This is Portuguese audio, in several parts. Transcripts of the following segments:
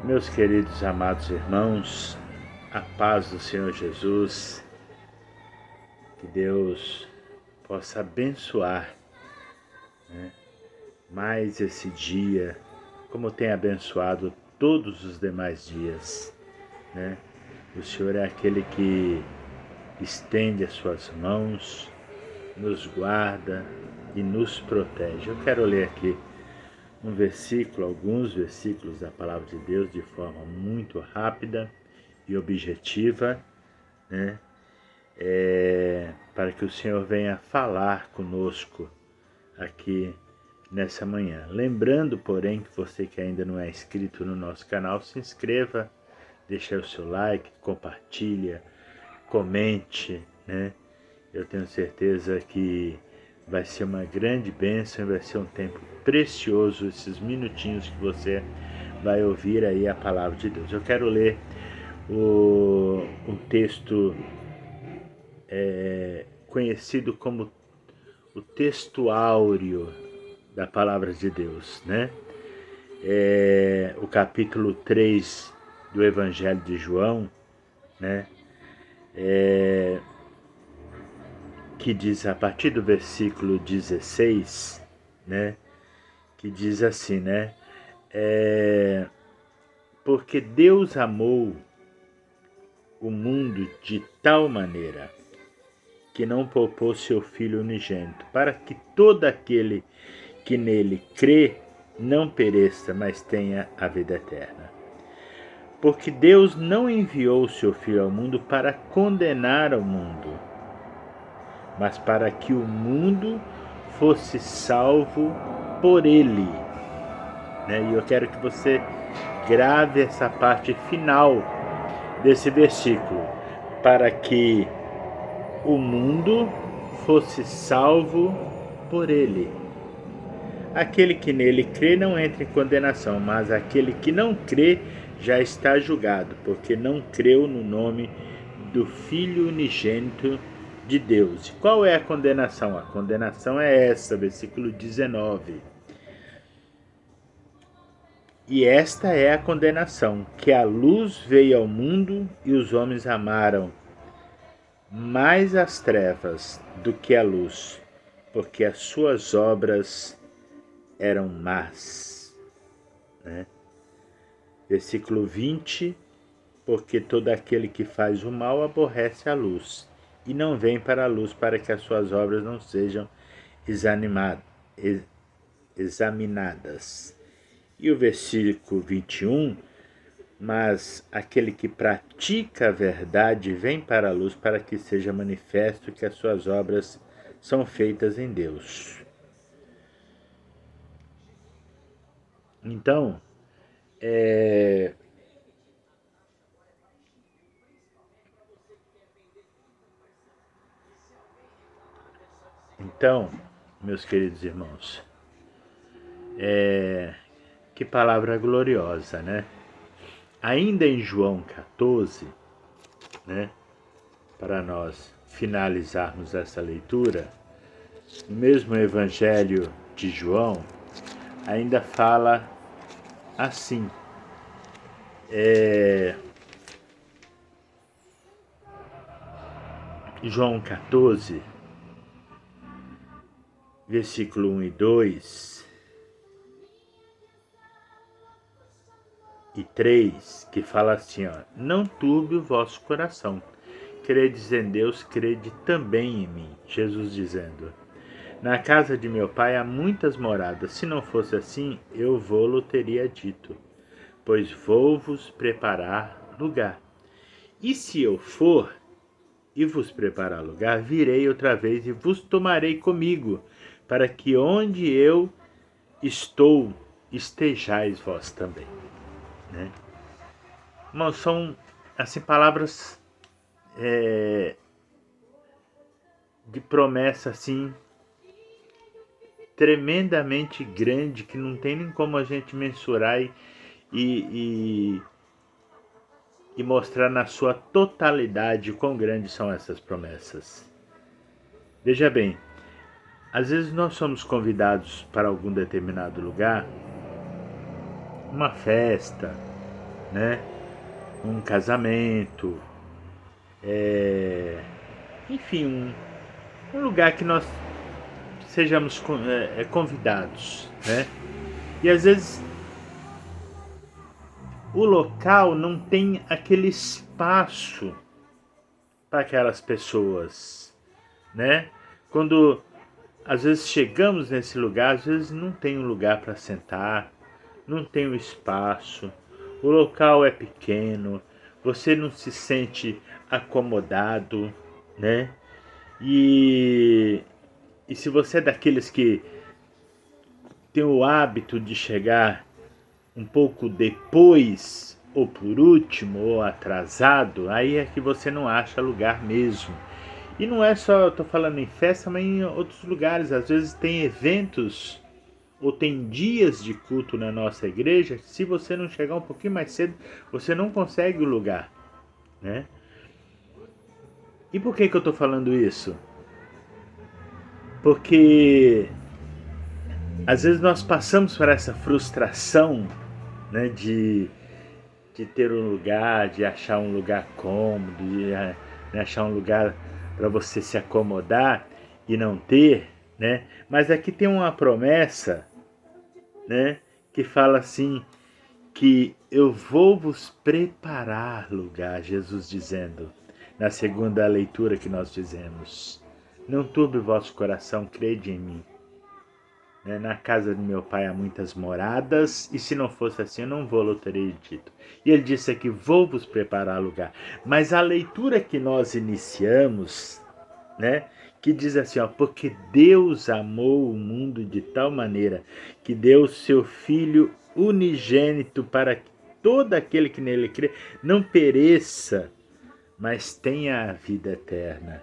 Meus queridos amados irmãos, a paz do Senhor Jesus, que Deus possa abençoar mais esse dia, como tem abençoado todos os demais dias. O Senhor é aquele que estende as suas mãos, nos guarda e nos protege. Eu quero ler aqui alguns versículos da Palavra de Deus de forma muito rápida e objetiva, para que o Senhor venha falar conosco aqui nessa manhã. Lembrando, porém, que você que ainda não é inscrito no nosso canal, se inscreva, deixe o seu like, compartilha, comente, Eu tenho certeza que vai ser uma grande bênção, vai ser um tempo precioso, esses minutinhos que você vai ouvir aí a palavra de Deus. Eu quero ler um texto conhecido como o texto áureo da palavra de Deus, o capítulo 3 do Evangelho de João, que diz a partir do versículo 16, que diz assim, porque Deus amou o mundo de tal maneira que não poupou seu Filho unigênito, para que todo aquele que nele crê não pereça, mas tenha a vida eterna. Porque Deus não enviou o seu Filho ao mundo para condenar o mundo, mas para que o mundo fosse salvo por ele. E eu quero que você grave essa parte final desse versículo, para que o mundo fosse salvo por ele. Aquele que nele crê não entra em condenação, mas aquele que não crê já está julgado, porque não creu no nome do Filho unigênito de Deus. Qual é a condenação? A condenação é essa, versículo 19. E esta é a condenação, que a luz veio ao mundo e os homens amaram mais as trevas do que a luz, porque as suas obras eram más. Versículo 20, porque todo aquele que faz o mal aborrece a luz, e não vem para a luz para que as suas obras não sejam examinadas. E o versículo 21, mas aquele que pratica a verdade vem para a luz para que seja manifesto que as suas obras são feitas em Deus. Então, meus queridos irmãos, que palavra gloriosa, Ainda em João 14, para nós finalizarmos essa leitura, no mesmo Evangelho de João, ainda fala assim, João 14, versículo 1 e 2 e 3, que fala assim, não turbe o vosso coração, credes em Deus, crede também em mim. Jesus dizendo, na casa de meu pai há muitas moradas, se não fosse assim, eu vô-lo teria dito, pois vou-vos preparar lugar. E se eu for e vos preparar lugar, virei outra vez e vos tomarei comigo, para que onde eu estou, estejais vós também. Irmãos, são assim palavras de promessa assim tremendamente grande, que não tem nem como a gente mensurar e mostrar na sua totalidade quão grandes são essas promessas. Veja bem, às vezes nós somos convidados para algum determinado lugar, uma festa, né? Um casamento, enfim, um lugar que nós sejamos convidados, né? E às vezes o local não tem aquele espaço para aquelas pessoas, né? Quando às vezes chegamos nesse lugar, às vezes não tem um lugar para sentar, não tem um espaço, o local é pequeno, você não se sente acomodado, né? E, e se você é daqueles que tem o hábito de chegar um pouco depois, ou por último, ou atrasado, aí é que você não acha lugar mesmo. E não é só, eu tô falando em festa, mas em outros lugares. Às vezes tem eventos ou tem dias de culto na nossa igreja que se você não chegar um pouquinho mais cedo, você não consegue o lugar, né? E por que eu tô falando isso? Porque às vezes nós passamos por essa frustração, né, de ter um lugar, de achar um lugar cômodo, de achar um lugar para você se acomodar e não ter, né? Mas aqui tem uma promessa, né, que fala assim que eu vou vos preparar lugar, Jesus dizendo, na segunda leitura que nós fizemos. Não turbe o vosso coração, crede em mim. Na casa de meu pai há muitas moradas, e se não fosse assim, eu não vou teria dito. E ele disse aqui, vou vos preparar lugar. Mas a leitura que nós iniciamos, né, que diz assim, ó, porque Deus amou o mundo de tal maneira que deu seu Filho unigênito para que todo aquele que nele crê não pereça, mas tenha a vida eterna,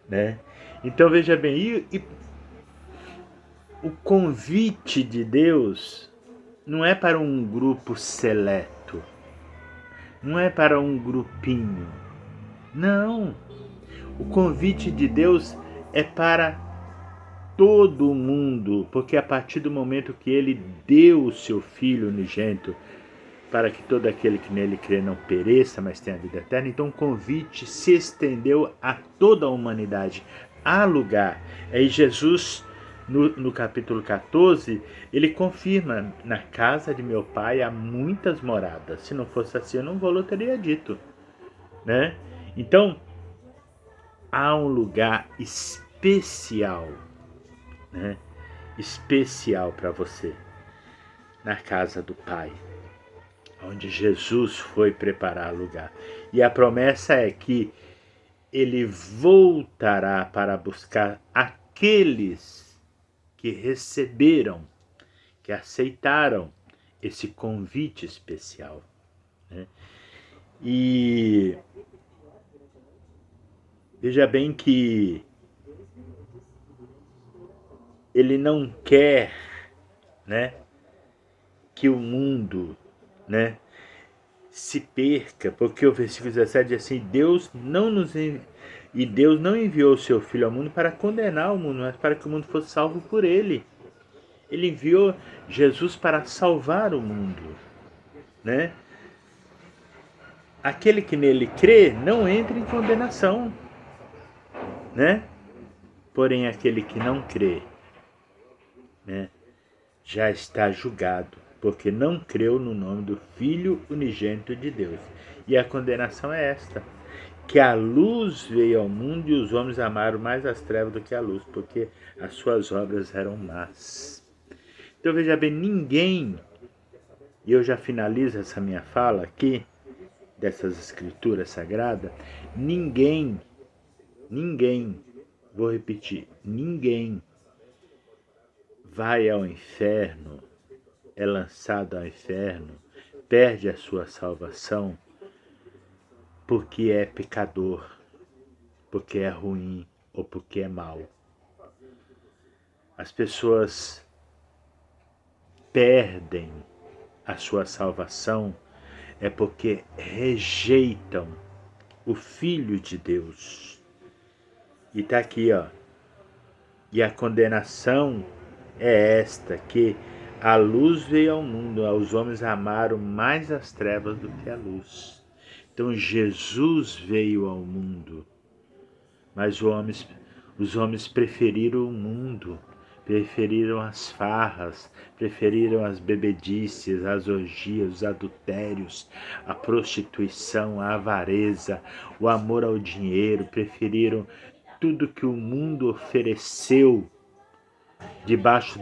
né? Então veja bem, o convite de Deus não é para um grupo seleto, não é para um grupinho. Não. O convite de Deus é para todo mundo, porque a partir do momento que ele deu o seu Filho unigênito para que todo aquele que nele crê não pereça, mas tenha a vida eterna, então o convite se estendeu a toda a humanidade. Há lugar. Aí Jesus no capítulo 14, ele confirma, na casa de meu pai há muitas moradas. Se não fosse assim, eu não vou teria dito, né? Então, há um lugar especial, né? Especial para você, na casa do Pai, onde Jesus foi preparar lugar. E a promessa é que ele voltará para buscar aqueles que receberam, que aceitaram esse convite especial, né? E veja bem que ele não quer, né, que o mundo, né, se perca, porque o versículo 17 diz assim, Deus não enviou o seu Filho ao mundo para condenar o mundo, mas para que o mundo fosse salvo por ele. Ele enviou Jesus para salvar o mundo, né? Aquele que nele crê não entra em condenação, né? Porém aquele que não crê, né, já está julgado, porque não creu no nome do Filho unigênito de Deus. E a condenação é esta, que a luz veio ao mundo e os homens amaram mais as trevas do que a luz, porque as suas obras eram más. Então veja bem, ninguém, e eu já finalizo essa minha fala aqui, dessas escrituras sagradas, ninguém, vou repetir, ninguém vai ao inferno, é lançado ao inferno, perde a sua salvação, porque é pecador, porque é ruim ou porque é mau. As pessoas perdem a sua salvação é porque rejeitam o Filho de Deus. E está aqui, ó. E a condenação é esta, que A luz veio ao mundo, os homens amaram mais as trevas do que a luz. Então Jesus veio ao mundo, mas os homens preferiram o mundo, preferiram as farras, preferiram as bebedices, as orgias, os adultérios, a prostituição, a avareza, o amor ao dinheiro, preferiram tudo que o mundo ofereceu debaixo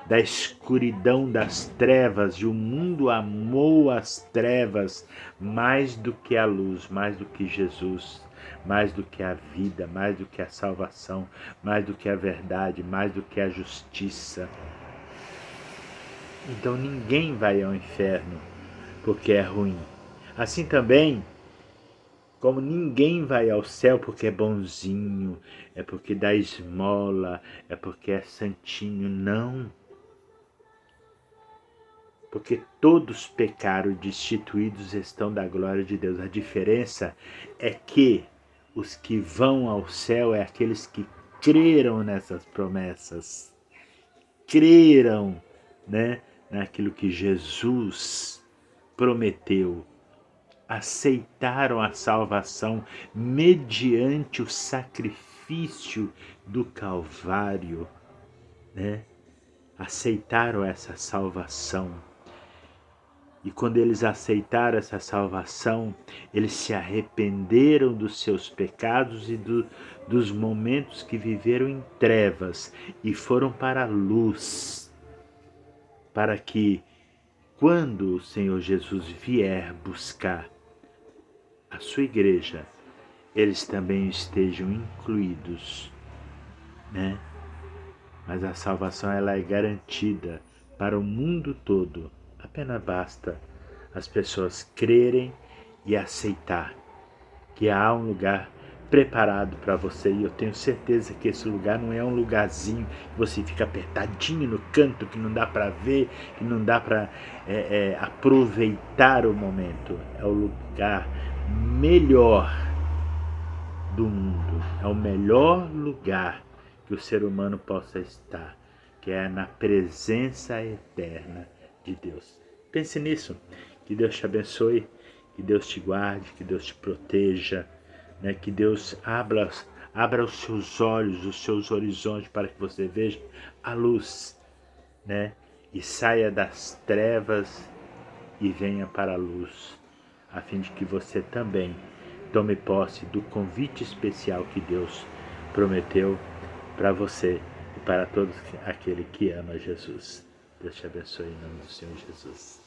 da escuridão das trevas, e o mundo amou as trevas mais do que a luz, mais do que Jesus, mais do que a vida, mais do que a salvação, mais do que a verdade, mais do que a justiça. Então ninguém vai ao inferno porque é ruim. Assim também, como ninguém vai ao céu porque é bonzinho, é porque dá esmola, é porque é santinho, não. Porque todos pecaram e destituídos estão da glória de Deus. A diferença é que os que vão ao céu é aqueles que creram nessas promessas, creram, né, naquilo que Jesus prometeu, aceitaram a salvação mediante o sacrifício do Calvário, né? Aceitaram essa salvação. E quando eles aceitaram essa salvação, eles se arrependeram dos seus pecados e dos momentos que viveram em trevas e foram para a luz, para que, quando o Senhor Jesus vier buscar a sua igreja, eles também estejam incluídos, né? Mas a salvação ela é garantida para o mundo todo. Apenas basta as pessoas crerem e aceitar que há um lugar preparado para você. E eu tenho certeza que esse lugar não é um lugarzinho que você fica apertadinho no canto, que não dá para ver, que não dá para aproveitar o momento. É o lugar melhor do mundo. É o melhor lugar que o ser humano possa estar, que é na presença eterna de Deus. Pense nisso. Que Deus te abençoe, que Deus te guarde, que Deus te proteja, né? Que Deus abra os seus olhos, os seus horizontes, para que você veja a luz, né? E saia das trevas e venha para a luz, a fim de que você também tome posse do convite especial que Deus prometeu para você e para todos aquele que ama Jesus. Deus te abençoe em nome do Senhor Jesus.